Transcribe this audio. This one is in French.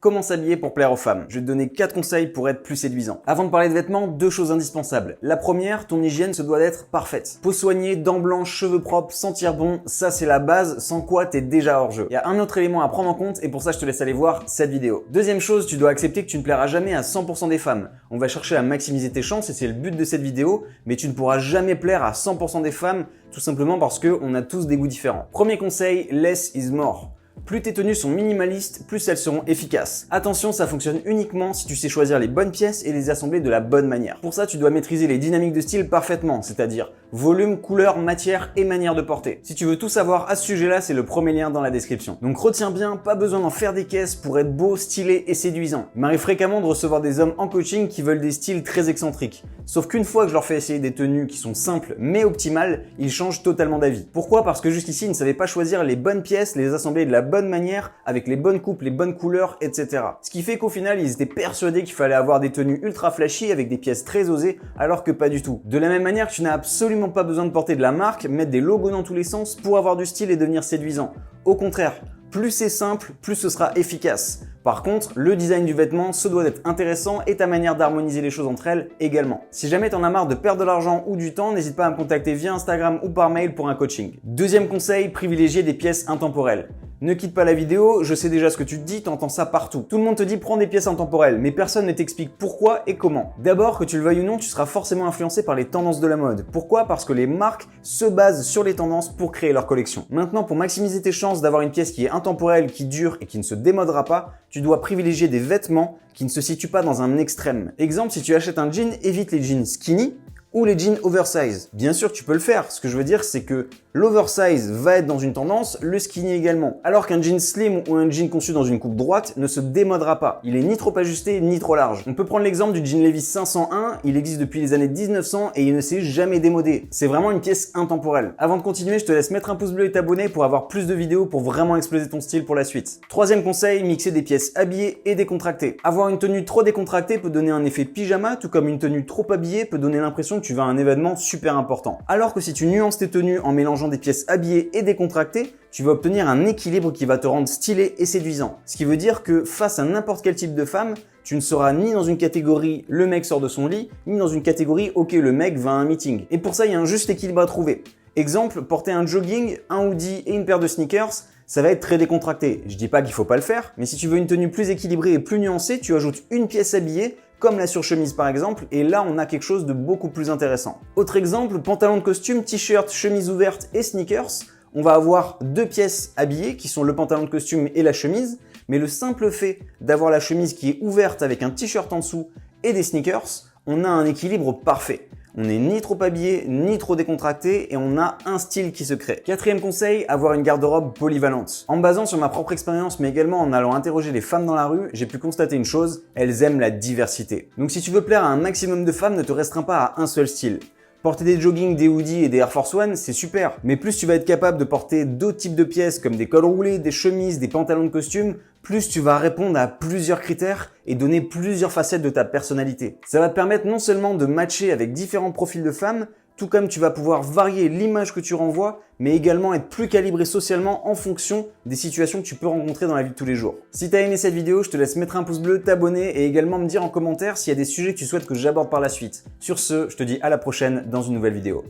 Comment s'habiller pour plaire aux femmes? Je vais te donner 4 conseils pour être plus séduisant. Avant de parler de vêtements, 2 choses indispensables. La première, ton hygiène se doit d'être parfaite. Peau soignée, dents blanches, cheveux propres, sentir bon, ça c'est la base, sans quoi t'es déjà hors jeu. Il y a un autre élément à prendre en compte et pour ça je te laisse aller voir cette vidéo. Deuxième chose, tu dois accepter que tu ne plairas jamais à 100% des femmes. On va chercher à maximiser tes chances et c'est le but de cette vidéo, mais tu ne pourras jamais plaire à 100% des femmes, tout simplement parce qu'on a tous des goûts différents. Premier conseil, less is more. Plus tes tenues sont minimalistes, plus elles seront efficaces. Attention, ça fonctionne uniquement si tu sais choisir les bonnes pièces et les assembler de la bonne manière. Pour ça, tu dois maîtriser les dynamiques de style parfaitement, c'est-à-dire volume, couleur, matière et manière de porter. Si tu veux tout savoir à ce sujet-là, c'est le premier lien dans la description. Donc retiens bien, pas besoin d'en faire des caisses pour être beau, stylé et séduisant. Il m'arrive fréquemment de recevoir des hommes en coaching qui veulent des styles très excentriques. Sauf qu'une fois que je leur fais essayer des tenues qui sont simples mais optimales, ils changent totalement d'avis. Pourquoi? Parce que jusqu'ici, ils ne savaient pas choisir les bonnes pièces, les assembler de la bonne manière, avec les bonnes coupes, les bonnes couleurs, etc. Ce qui fait qu'au final, ils étaient persuadés qu'il fallait avoir des tenues ultra flashy avec des pièces très osées, alors que pas du tout. De la même manière, tu n'as absolument pas besoin de porter de la marque, mettre des logos dans tous les sens pour avoir du style et devenir séduisant. Au contraire, plus c'est simple, plus ce sera efficace. Par contre, le design du vêtement se doit d'être intéressant et ta manière d'harmoniser les choses entre elles également. Si jamais t'en as marre de perdre de l'argent ou du temps, n'hésite pas à me contacter via Instagram ou par mail pour un coaching. Deuxième conseil, privilégier des pièces intemporelles. Ne quitte pas la vidéo, je sais déjà ce que tu te dis, t'entends ça partout. Tout le monde te dit prends des pièces intemporelles, mais personne ne t'explique pourquoi et comment. D'abord, que tu le veuilles ou non, tu seras forcément influencé par les tendances de la mode. Pourquoi? Parce que les marques se basent sur les tendances pour créer leur collection. Maintenant, pour maximiser tes chances d'avoir une pièce qui est intemporelle, qui dure et qui ne se démodera pas, tu dois privilégier des vêtements qui ne se situent pas dans un extrême. Exemple, si tu achètes un jean, évite les jeans skinny ou les jeans oversize. Bien sûr, tu peux le faire. Ce que je veux dire, c'est que l'oversize va être dans une tendance, le skinny également. Alors qu'un jean slim ou un jean conçu dans une coupe droite ne se démodera pas. Il est ni trop ajusté, ni trop large. On peut prendre l'exemple du jean Levi's 501. Il existe depuis les années 1900 et il ne s'est jamais démodé. C'est vraiment une pièce intemporelle. Avant de continuer, je te laisse mettre un pouce bleu et t'abonner pour avoir plus de vidéos pour vraiment exploser ton style pour la suite. Troisième conseil, mixer des pièces habillées et décontractées. Avoir une tenue trop décontractée peut donner un effet pyjama, tout comme une tenue trop habillée peut donner l'impression que tu vas à un événement super important. Alors que si tu nuances tes tenues en mélangeant des pièces habillées et décontractées, tu vas obtenir un équilibre qui va te rendre stylé et séduisant. Ce qui veut dire que face à n'importe quel type de femme, tu ne seras ni dans une catégorie le mec sort de son lit, ni dans une catégorie ok le mec va à un meeting. Et pour ça, il y a un juste équilibre à trouver. Exemple, porter un jogging, un hoodie et une paire de sneakers, ça va être très décontracté. Je dis pas qu'il faut pas le faire, mais si tu veux une tenue plus équilibrée et plus nuancée, tu ajoutes une pièce habillée, comme la surchemise par exemple, et là on a quelque chose de beaucoup plus intéressant. Autre exemple, pantalon de costume, t-shirt, chemise ouverte et sneakers. On va avoir 2 pièces habillées qui sont le pantalon de costume et la chemise, mais le simple fait d'avoir la chemise qui est ouverte avec un t-shirt en dessous et des sneakers, on a un équilibre parfait. On n'est ni trop habillé, ni trop décontracté et on a un style qui se crée. Quatrième conseil, avoir une garde-robe polyvalente. En me basant sur ma propre expérience, mais également en allant interroger les femmes dans la rue, j'ai pu constater une chose, elles aiment la diversité. Donc si tu veux plaire à un maximum de femmes, ne te restreins pas à un seul style. Porter des joggings, des hoodies et des Air Force One, c'est super. Mais plus tu vas être capable de porter d'autres types de pièces comme des cols roulés, des chemises, des pantalons de costume, plus tu vas répondre à plusieurs critères et donner plusieurs facettes de ta personnalité. Ça va te permettre non seulement de matcher avec différents profils de femmes, tout comme tu vas pouvoir varier l'image que tu renvoies, mais également être plus calibré socialement en fonction des situations que tu peux rencontrer dans la vie de tous les jours. Si tu as aimé cette vidéo, je te laisse mettre un pouce bleu, t'abonner et également me dire en commentaire s'il y a des sujets que tu souhaites que j'aborde par la suite. Sur ce, je te dis à la prochaine dans une nouvelle vidéo.